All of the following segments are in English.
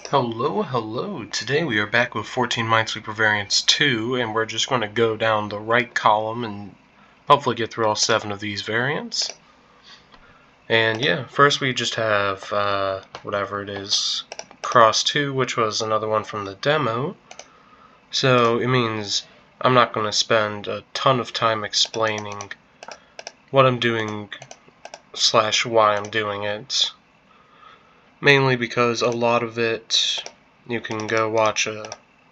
Hello. Today we are back with 14 Minesweeper Variants 2, and we're just going to go down the right column and hopefully get through all 7 of these variants. And yeah, first we just have, whatever it is, Cross 2, which was another one from the demo. So it means I'm not going to spend a ton of time explaining what I'm doing / why I'm doing it. Mainly because a lot of it, you can go watch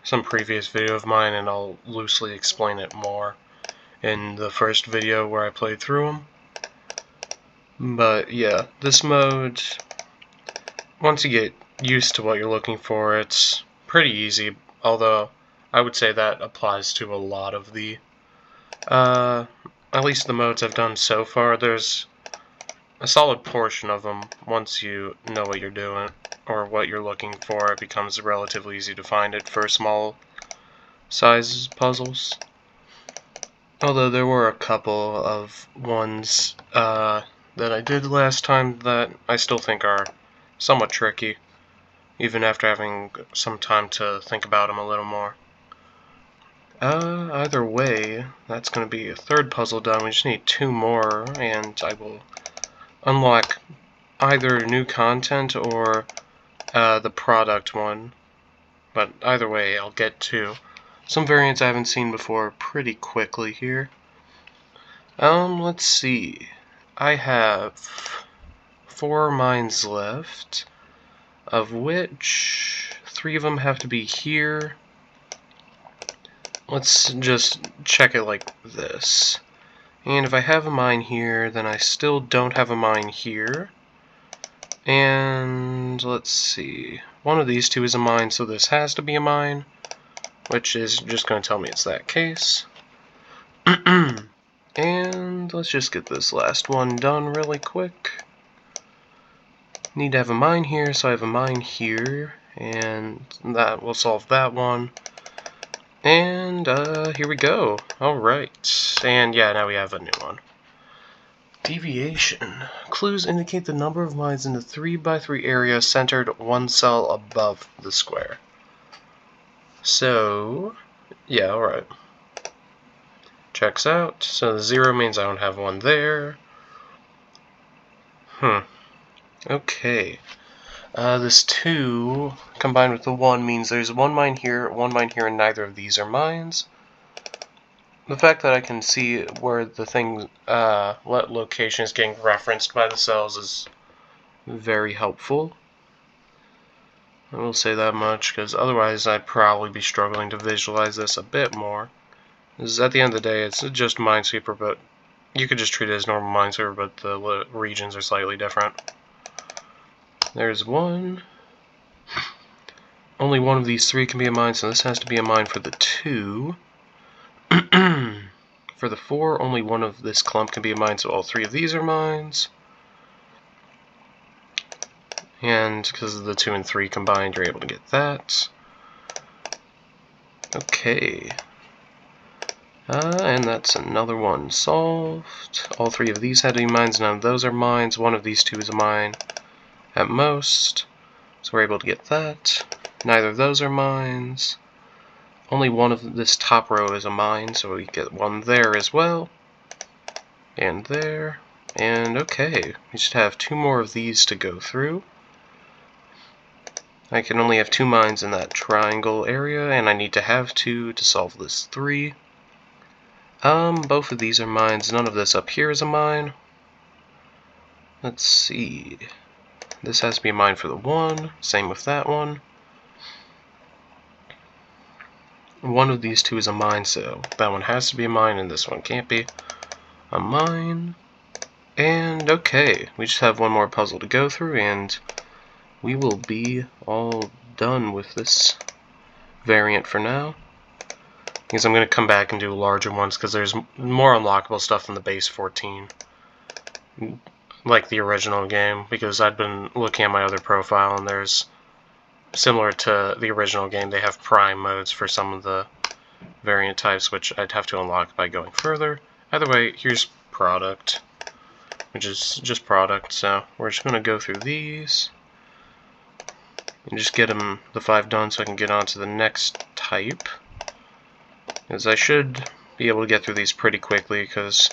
some previous video of mine and I'll loosely explain it more in the first video where I played through them. But yeah, this mode, once you get used to what you're looking for, it's pretty easy, although I would say that applies to a lot of the, at least the modes I've done so far. There's a solid portion of them, once you know what you're doing or what you're looking for, it becomes relatively easy to find it for small size puzzles. Although there were a couple of ones that I did last time that I still think are somewhat tricky, even after having some time to think about them a little more. Either way, that's going to be a third puzzle done. We just need 2 more, and I will unlock either new content or the product one, but either way I'll get to some variants I haven't seen before pretty quickly here. Let's see. I have 4 mines left, of which 3 of them have to be here. Let's just check it like this. And if I have a mine here, then I still don't have a mine here. And let's see, one of these 2 is a mine, so this has to be a mine, which is just going to tell me it's that case. And let's just get this last one done really quick. Need to have a mine here, so I have a mine here, and that will solve that one. And here we go. Alright, and yeah, now we have a new one. Deviation. Clues indicate the number of mines in the 3x3 area centered 1 cell above the square. So, yeah, alright. Checks out. So the 0 means I don't have one there. Okay. This 2 combined with the 1 means there's 1 mine here, and neither of these are mines. The fact that I can see where the thing, location is getting referenced by the cells is very helpful. I will say that much, because otherwise I'd probably be struggling to visualize this a bit more. Because at the end of the day, it's just Minesweeper, but you could just treat it as normal Minesweeper, but the regions are slightly different. There's 1. Only one of these 3 can be a mine, so this has to be a mine for the 2. For the 4, only one of this clump can be a mine, so all 3 of these are mines. And because of the 2 and 3 combined, you're able to get that. Okay. And that's another one solved. All 3 of these had to be mines, none of those are mines. One of these 2 is a mine at most, so we're able to get that. Neither of those are mines. Only one of this top row is a mine, so we get 1 there as well. And there. And okay, we just have 2 more of these to go through. I can only have 2 mines in that triangle area, and I need to have 2 to solve this 3. Both of these are mines. None of this up here is a mine. Let's see. This has to be a mine for the 1. Same with that one. One of these 2 is a mine, so that one has to be a mine, and this one can't be a mine. And okay, we just have 1 more puzzle to go through, and we will be all done with this variant for now. Because I'm going to come back and do larger ones, because there's more unlockable stuff in the base 14. Like the original game, because I've been looking at my other profile, and there's, similar to the original game, they have prime modes for some of the variant types, which I'd have to unlock by going further. Either way, here's product, which is just product, so we're just going to go through these. and just get the 5 done so I can get on to the next type. Because I should be able to get through these pretty quickly because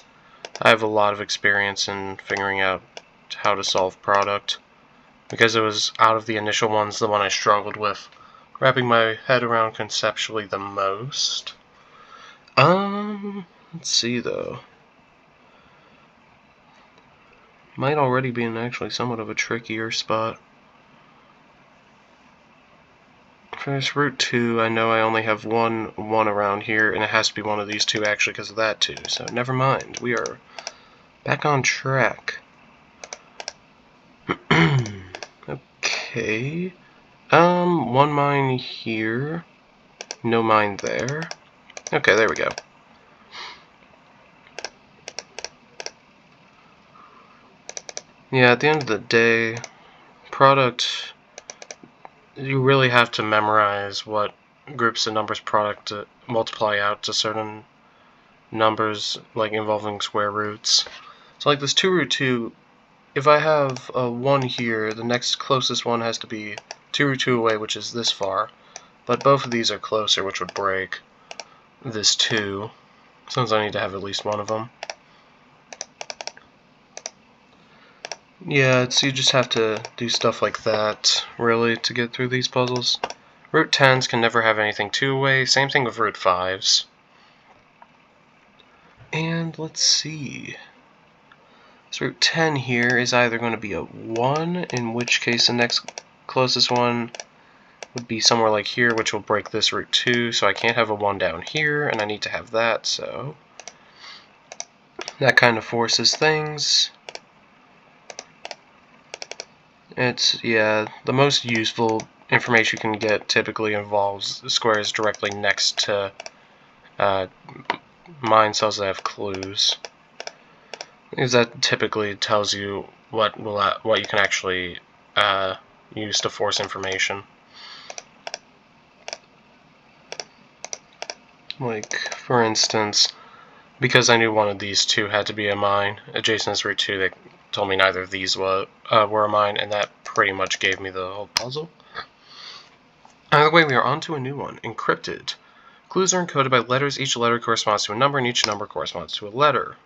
I have a lot of experience in figuring out how to solve product. Because it was out of the initial ones the one I struggled with wrapping my head around conceptually the most. Let's see though. Might already be in actually somewhat of a trickier spot. For this route 2, I know I only have one around here, and it has to be one of these two actually because of that too, so never mind. We are back on track. Okay. One mine here. No mine there. Okay, there we go. Yeah, at the end of the day, product, you really have to memorize what groups of numbers product multiply out to certain numbers, like involving square roots. So like this 2 root 2, if I have a 1 here, the next closest one has to be 2 root 2 away, which is this far. But both of these are closer, which would break this 2, since I need to have at least one of them. Yeah, so you just have to do stuff like that, really, to get through these puzzles. Root 10s can never have anything 2 away, same thing with root 5s. And let's see. So root 10 here is either going to be a 1, in which case the next closest one would be somewhere like here, which will break this root 2, so I can't have a 1 down here, and I need to have that, so that kind of forces things. It's, yeah, the most useful information you can get typically involves squares directly next to mine cells that have clues, because that typically tells you what you can actually use to force information. Like, for instance, because I knew one of these two had to be a mine adjacent to root 2, they told me neither of these were a mine, and that pretty much gave me the whole puzzle. Either way, we are on to a new one, encrypted. Clues are encoded by letters. Each letter corresponds to a number, and each number corresponds to a letter.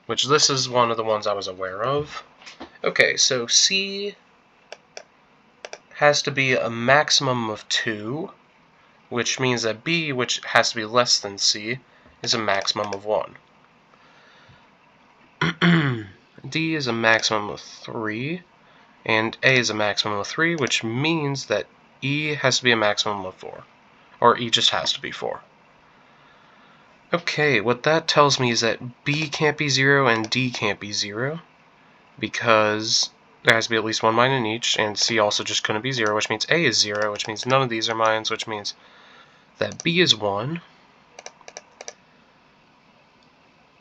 Which this is one of the ones I was aware of. Okay, so C has to be a maximum of 2, which means that B, which has to be less than C, is a maximum of 1. D is a maximum of 3, and A is a maximum of 3, which means that E has to be a maximum of 4. Or E just has to be 4. Okay, what that tells me is that B can't be 0 and D can't be 0, because there has to be at least one mine in each, and C also just couldn't be 0, which means A is 0, which means none of these are mines, which means that B is 1,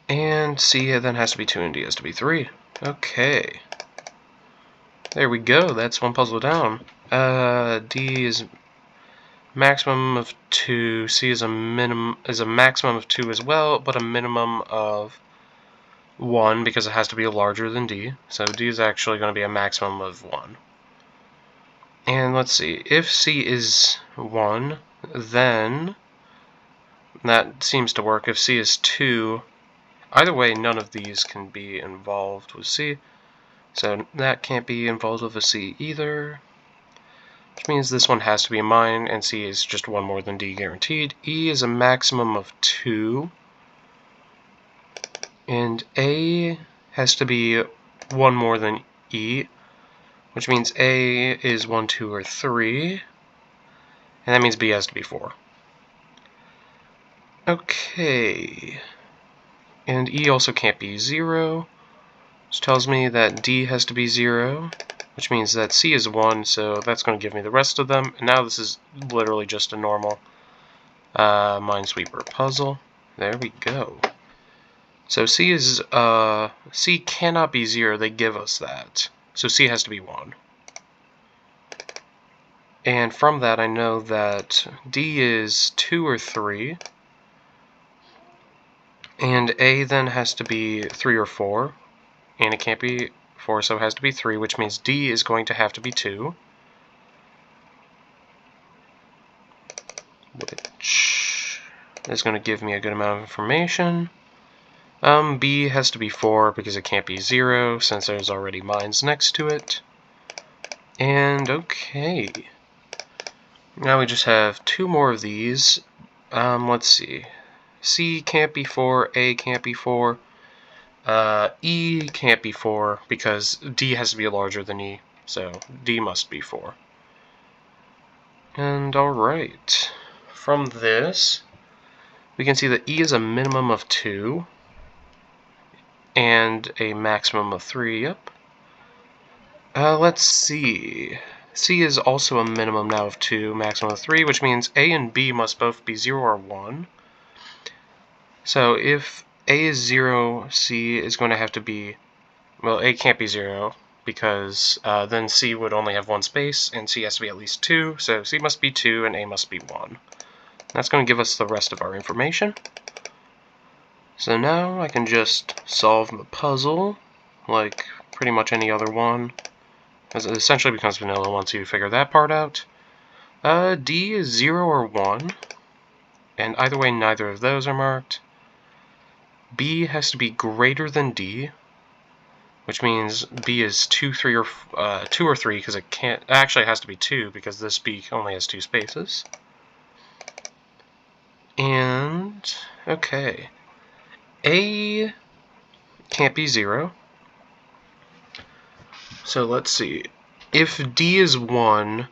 and C then has to be 2 and D has to be 3. Okay. There we go, that's one puzzle down. D is maximum of 2, C is a maximum of 2 as well, but a minimum of 1 because it has to be larger than D. So D is actually going to be a maximum of 1. And let's see, if C is 1, then that seems to work. If C is 2, either way, none of these can be involved with C. So that can't be involved with a C either. Which means this one has to be a mine, and C is just 1 more than D guaranteed. E is a maximum of 2. And A has to be 1 more than E, which means A is 1, 2, or 3. And that means B has to be 4. Okay. And E also can't be 0, which tells me that D has to be 0, which means that C is 1, so that's going to give me the rest of them. And now this is literally just a normal Minesweeper puzzle. There we go. So C cannot be 0, they give us that. So C has to be 1. And from that I know that D is 2 or 3. And A then has to be 3 or 4. And it can't be 4, so it has to be 3, which means D is going to have to be 2. is going to give me a good amount of information. B has to be 4 because it can't be 0 since there's already mines next to it. And okay. Now we just have 2 more of these. Let's see. C can't be 4, A can't be 4. E can't be 4 because D has to be larger than E, so D must be 4. And alright, from this, we can see that E is a minimum of 2 and a maximum of 3, yep. Let's see. C is also a minimum now of 2, maximum of 3, which means A and B must both be 0 or 1. So if A is 0, C is going to have to be, well, A can't be 0, because then C would only have 1 space, and C has to be at least 2, so C must be 2 and A must be 1. That's going to give us the rest of our information. So now I can just solve the puzzle, like pretty much any other one, as it essentially becomes vanilla once you figure that part out. D is 0 or 1, and either way neither of those are marked. B has to be greater than D, which means B is 2 or 3 because it can't. Actually, it has to be 2 because this B only has 2 spaces. And okay, A can't be 0. So let's see. If D is 1,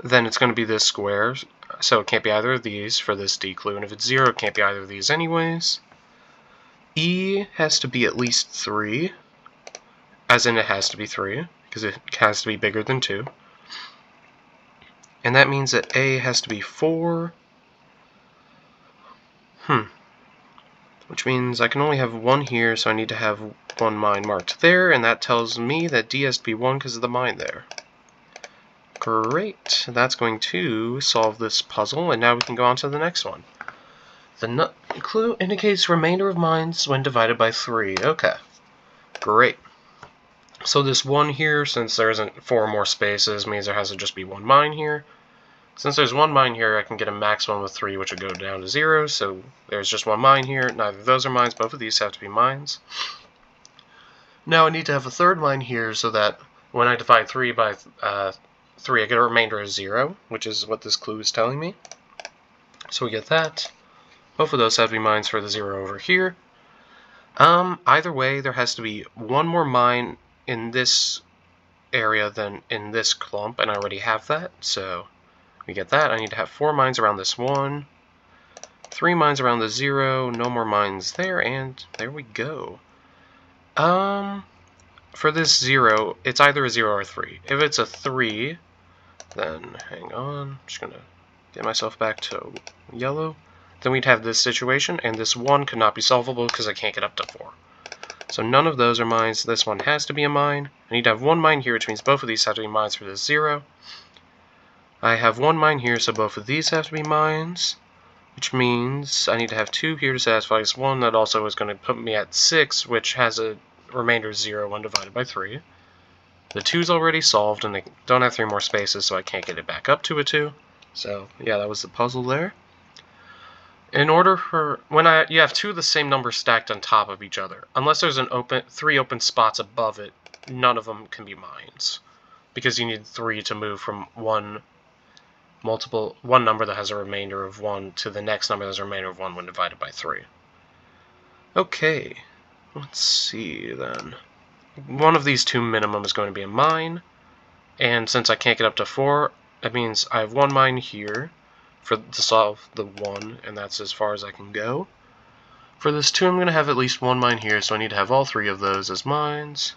then it's going to be this square. So it can't be either of these for this D clue. And if it's 0, it can't be either of these anyways. E has to be at least 3. As in it has to be 3, because it has to be bigger than 2. And that means that A has to be 4. Which means I can only have 1 here, so I need to have 1 mine marked there, and that tells me that D has to be 1 because of the mine there. Great, that's going to solve this puzzle, and now we can go on to the next one. The clue indicates remainder of mines when divided by 3. Okay, great. So this 1 here, since there isn't 4 more spaces, means there has to just be 1 mine here. Since there's 1 mine here, I can get a maximum of 3, which would go down to 0, so there's just 1 mine here. Neither of those are mines, both of these have to be mines. Now I need to have a 3rd mine here so that when I divide 3 by 3, I get a remainder of 0, which is what this clue is telling me. So we get that. Both of those have to be mines for the 0 over here. Either way, there has to be 1 more mine in this area than in this clump, and I already have that, so we get that. I need to have 4 mines around this 1, 3 mines around the 0, no more mines there, and there we go. For this 0, it's either a 0 or a 3. If it's a 3, then hang on, I'm just gonna get myself back to yellow. Then we'd have this situation, and this 1 could not be solvable because I can't get up to 4. So none of those are mines. This one has to be a mine. I need to have 1 mine here, which means both of these have to be mines for this 0. I have 1 mine here, so both of these have to be mines, which means I need to have 2 here to satisfy this 1. That also is going to put me at 6, which has a remainder of 0 when divided by 3. The 2's already solved, and they don't have 3 more spaces, so I can't get it back up to a 2. So, yeah, that was the puzzle there. In order for you have 2 of the same number stacked on top of each other, unless there's 3 open spots above it, none of them can be mines, because you need 3 to move from one number that has a remainder of 1 to the next number that has a remainder of 1 when divided by 3. Okay, let's see then. One of these 2 minimum is going to be a mine, and since I can't get up to 4, that means I have 1 mine here to solve the 1, and that's as far as I can go. For this 2, I'm going to have at least 1 mine here, so I need to have all 3 of those as mines.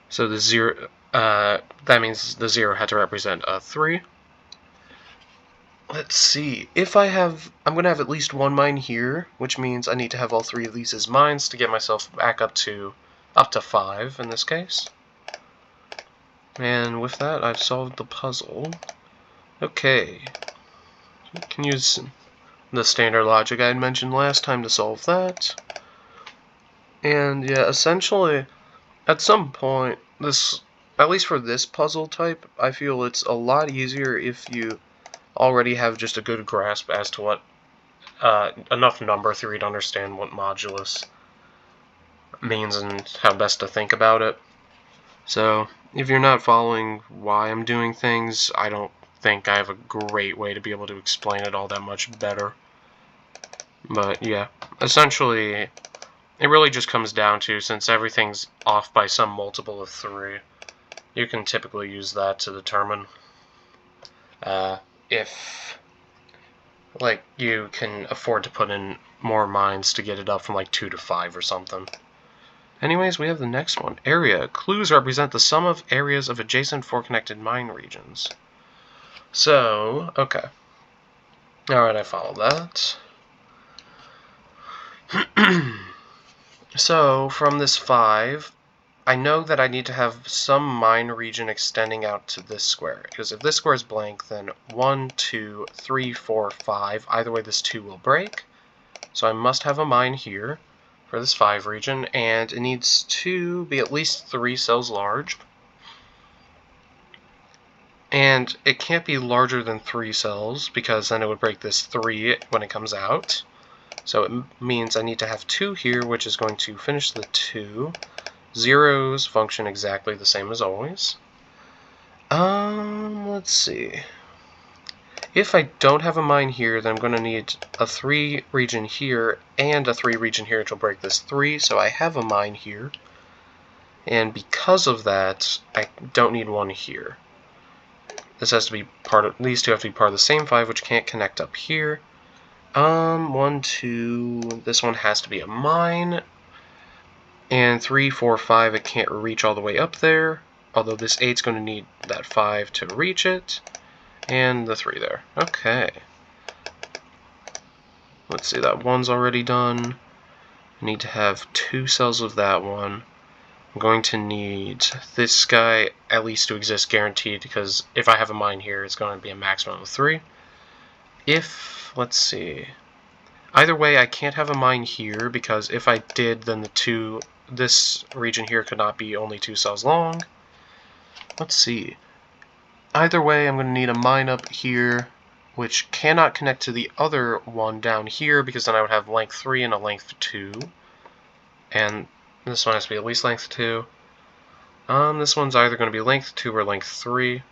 So the 0, that means the 0 had to represent a 3. Let's see, I'm going to have at least 1 mine here, which means I need to have all 3 of these as mines to get myself back up to 5 in this case. And with that, I've solved the puzzle. Okay. You can use the standard logic I had mentioned last time to solve that. And yeah, essentially, at some point, at least for this puzzle type, I feel it's a lot easier if you already have just a good grasp as to what enough number theory to understand what modulus means and how best to think about it. So, if you're not following why I'm doing things, I don't think I have a great way to be able to explain it all that much better. But yeah, essentially, it really just comes down to, since everything's off by some multiple of 3, you can typically use that to determine if, like, you can afford to put in more mines to get it up from like 2 to 5 or something. Anyways, we have the next one. Area. Clues represent the sum of areas of adjacent 4 connected mine regions. So, okay. Alright, I follow that. So, from this 5, I know that I need to have some mine region extending out to this square. Because if this square is blank, then 1, 2, 3, 4, 5, either way this 2 will break. So I must have a mine here for this 5 region, and it needs to be at least 3 cells large. And it can't be larger than 3 cells, because then it would break this 3 when it comes out. So it means I need to have 2 here, which is going to finish the 2. Zeros function exactly the same as always. Let's see. If I don't have a mine here, then I'm going to need a 3 region here and a 3 region here, which will break this 3, so I have a mine here. And because of that, I don't need one here. This has to be part of, these two have to be part of the same 5, which can't connect up here. 1, 2, this one has to be a mine. And 3, 4, 5, it can't reach all the way up there. Although this 8's going to need that 5 to reach it. And the 3 there. Okay. Let's see, that 1's already done. I need to have 2 cells of that one. I'm going to need this guy at least to exist guaranteed, because if I have a mine here, it's going to be a maximum of 3. If, let's see, either way, I can't have a mine here, because if I did, then this region here could not be only 2 cells long. Let's see. Either way, I'm going to need a mine up here, which cannot connect to the other one down here, because then I would have length 3 and a length 2. And this one has to be at least length 2. This one's either going to be length 2 or length 3.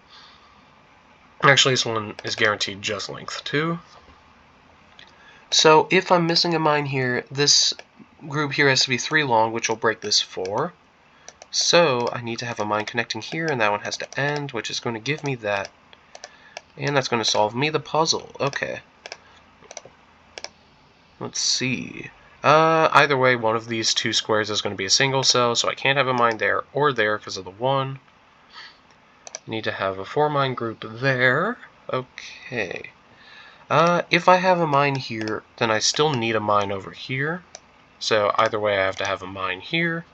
Actually, this one is guaranteed just length 2. So if I'm missing a mine here, this group here has to be 3 long, which will break this 4. So I need to have a mine connecting here, and that one has to end, which is going to give me that. And that's going to solve me the puzzle. Okay. Let's see. Either way, one of these 2 squares is going to be a single cell, so I can't have a mine there or there because of the 1. I need to have a 4 mine group there. Okay. If I have a mine here, then I still need a mine over here. So either way, I have to have a mine here.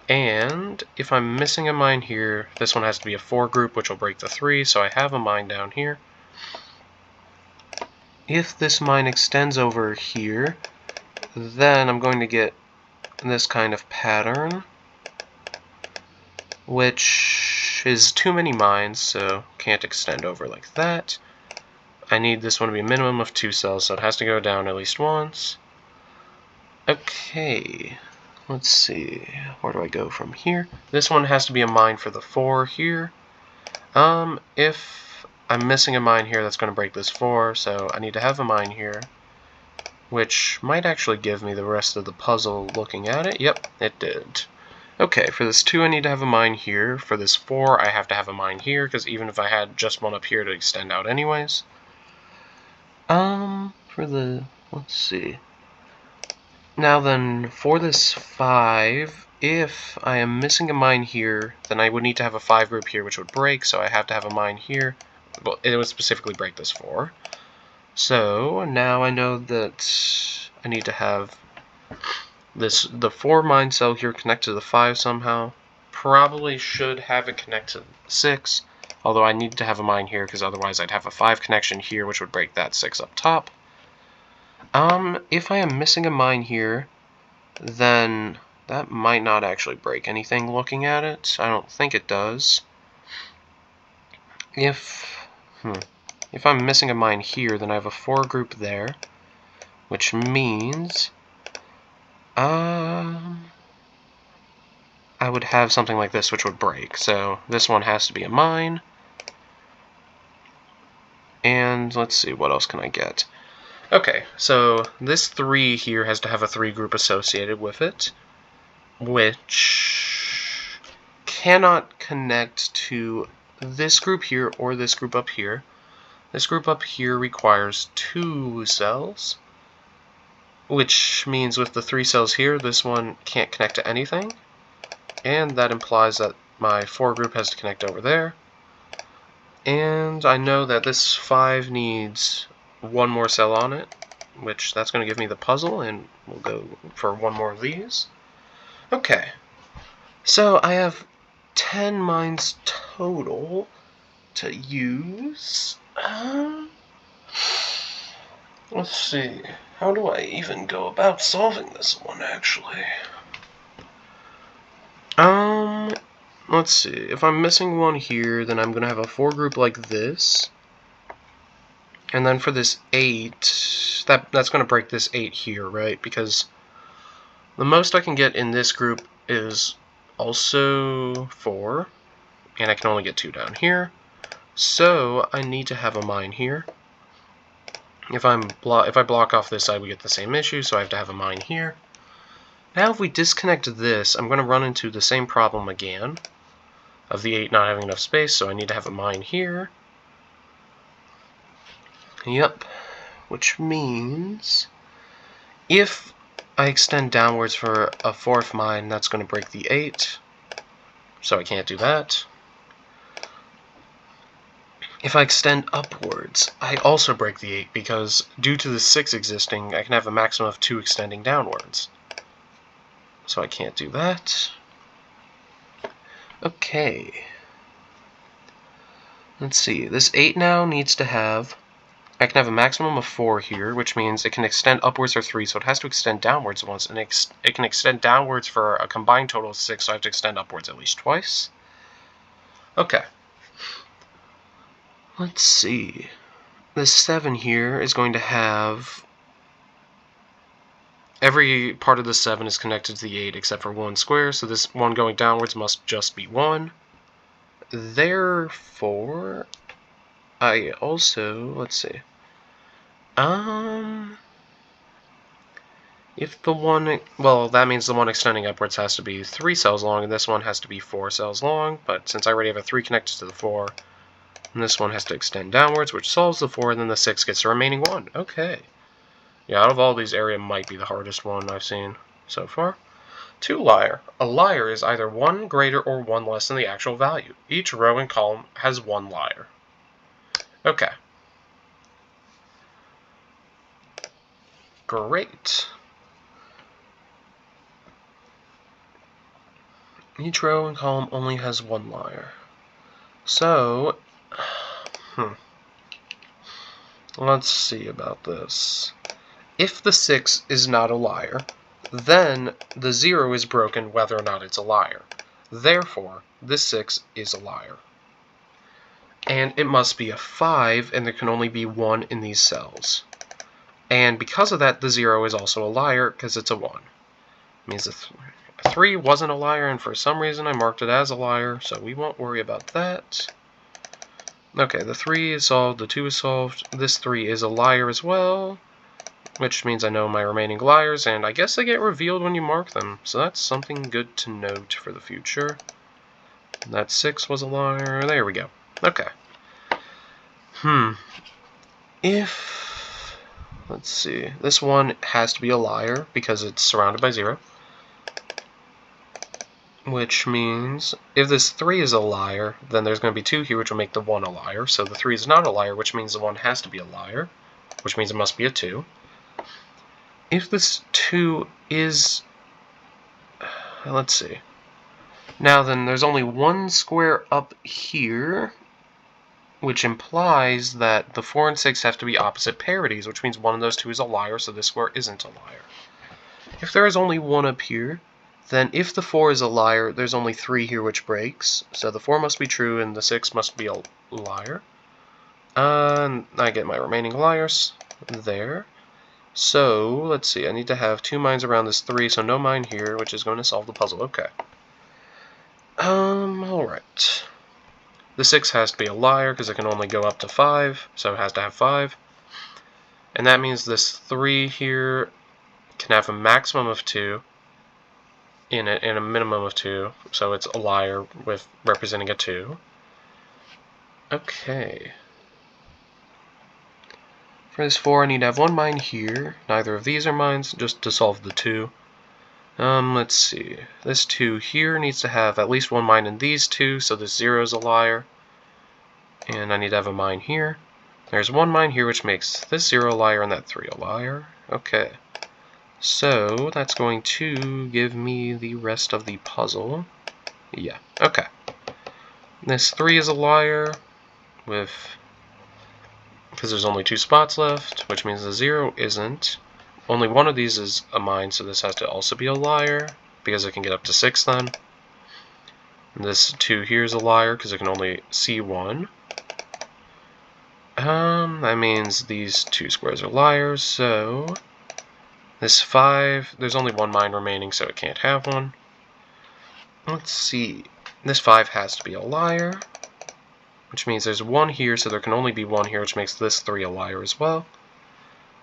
And if I'm missing a mine here, this one has to be a 4 group, which will break the 3, so I have a mine down here. If this mine extends over here, then I'm going to get this kind of pattern, which is too many mines, so can't extend over like that. I need this one to be a minimum of 2 cells, so it has to go down at least once. Okay. Let's see, where do I go from here? This one has to be a mine for the 4 here. If I'm missing a mine here, that's going to break this 4, so I need to have a mine here, which might actually give me the rest of the puzzle looking at it. Yep, it did. Okay, for this 2, I need to have a mine here. For this 4, I have to have a mine here, because even if I had just one up here to extend out anyways. Let's see. Now then, for this 5, if I am missing a mine here, then I would need to have a 5 group here, which would break, so I have to have a mine here. Well, it would specifically break this 4. So, now I know that I need to have the 4 mine cell here connect to the 5 somehow. Probably should have it connect to 6, although I need to have a mine here, because otherwise I'd have a 5 connection here, which would break that 6 up top. If I am missing a mine here, then that might not actually break anything looking at it. I don't think it does. If I'm missing a mine here, then I have a 4 group there. which means I would have something like this which would break. So this one has to be a mine. And let's see, what else can I get? Okay, so this 3 here has to have a 3 group associated with it, which cannot connect to this group here or this group up here. This group up here requires 2 cells, which means with the 3 cells here, this one can't connect to anything. And that implies that my 4 group has to connect over there. And I know that this 5 needs 1 more cell on it, which that's going to give me the puzzle, and we'll go for 1 more of these. Okay, so I have 10 mines total to use. Let's see, how do I even go about solving this one, actually? Let's see, if I'm missing 1 here, then I'm going to have a 4 group like this. And then for this 8, that's going to break this 8 here, right? Because the most I can get in this group is also 4, and I can only get 2 down here. So I need to have a mine here. If I block off this side, we get the same issue, so I have to have a mine here. Now if we disconnect this, I'm going to run into the same problem again of the 8 not having enough space, so I need to have a mine here. Yep, which means if I extend downwards for a 4th mine, that's going to break the 8, so I can't do that. If I extend upwards, I also break the 8, because due to the 6 existing, I can have a maximum of 2 extending downwards. So I can't do that. Okay. Let's see, this 8 now needs to have, I can have a maximum of 4 here, which means it can extend upwards for 3, so it has to extend downwards once, and it can extend downwards for a combined total of 6, so I have to extend upwards at least twice. Okay. Let's see. This 7 here is going to have, every part of the 7 is connected to the 8 except for 1 square, so this 1 going downwards must just be 1. Therefore, I also, let's see, if the one, well, that means the one extending upwards has to be 3 cells long, and this one has to be 4 cells long, but since I already have a 3 connected to the 4, and this one has to extend downwards, which solves the 4, and then the 6 gets the remaining 1. Okay. Yeah, out of all these, area might be the hardest one I've seen so far. 2 liar. A liar is either 1 greater or 1 less than the actual value. Each row and column has 1 liar. Okay. Great. Each row and column only has 1 liar. So, let's see about this. If the 6 is not a liar, then the 0 is broken whether or not it's a liar. Therefore, this 6 is a liar. And it must be a 5, and there can only be 1 in these cells. And because of that, the 0 is also a liar, because it's a 1. It means a 3 wasn't a liar, and for some reason I marked it as a liar, so we won't worry about that. Okay, the 3 is solved, the 2 is solved, this 3 is a liar as well, which means I know my remaining liars, and I guess they get revealed when you mark them, so that's something good to note for the future. That 6 was a liar, there we go. Okay. If, let's see, this one has to be a liar because it's surrounded by 0. Which means if this 3 is a liar, then there's going to be 2 here, which will make the 1 a liar. So the 3 is not a liar, which means the 1 has to be a liar, which means it must be a 2. If this 2 is, let's see. Now then, there's only 1 square up here, which implies that the 4 and 6 have to be opposite parities, which means one of those 2 is a liar, so this square isn't a liar. If there is only 1 up here, then if the 4 is a liar, there's only 3 here which breaks, so the 4 must be true and the 6 must be a liar. I get my remaining liars there. So, let's see, I need to have 2 mines around this 3, so no mine here, which is going to solve the puzzle. Okay. Alright. The 6 has to be a liar, because it can only go up to 5, so it has to have 5. And that means this 3 here can have a maximum of 2 in it, and a minimum of 2, so it's a liar with representing a 2. Okay. For this 4, I need to have 1 mine here. Neither of these are mines, just to solve the 2. Let's see. This 2 here needs to have at least 1 mine in these 2, so this 0 is a liar. And I need to have a mine here. There's 1 mine here, which makes this 0 a liar and that 3 a liar. Okay. So, that's going to give me the rest of the puzzle. Yeah, okay. This 3 is a liar, because there's only 2 spots left, which means the 0 isn't. Only one of these is a mine, so this has to also be a liar, because it can get up to 6 then. And this 2 here is a liar, because it can only see 1. That means these 2 squares are liars, so this 5, there's only 1 mine remaining, so it can't have one. Let's see, this 5 has to be a liar, which means there's 1 here, so there can only be 1 here, which makes this 3 a liar as well.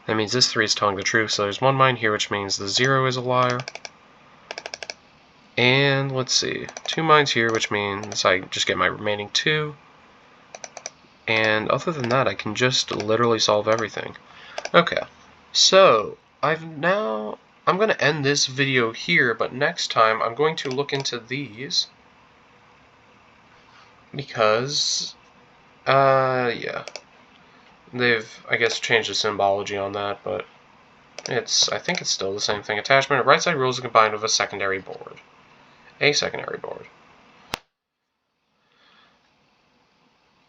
That means this 3 is telling the truth, so there's 1 mine here, which means the 0 is a liar. And let's see, 2 mines here, which means I just get my remaining 2. And other than that, I can just literally solve everything. Okay, so I'm going to end this video here, but next time I'm going to look into these. Because, yeah. They've, I guess, changed the symbology on that, but I think it's still the same thing. Attachment of right side rules are combined with a secondary board. A secondary board.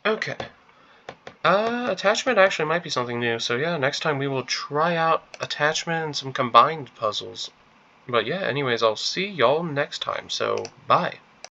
Okay. Attachment actually might be something new, so yeah, next time we will try out attachment and some combined puzzles. But yeah, anyways, I'll see y'all next time, so bye.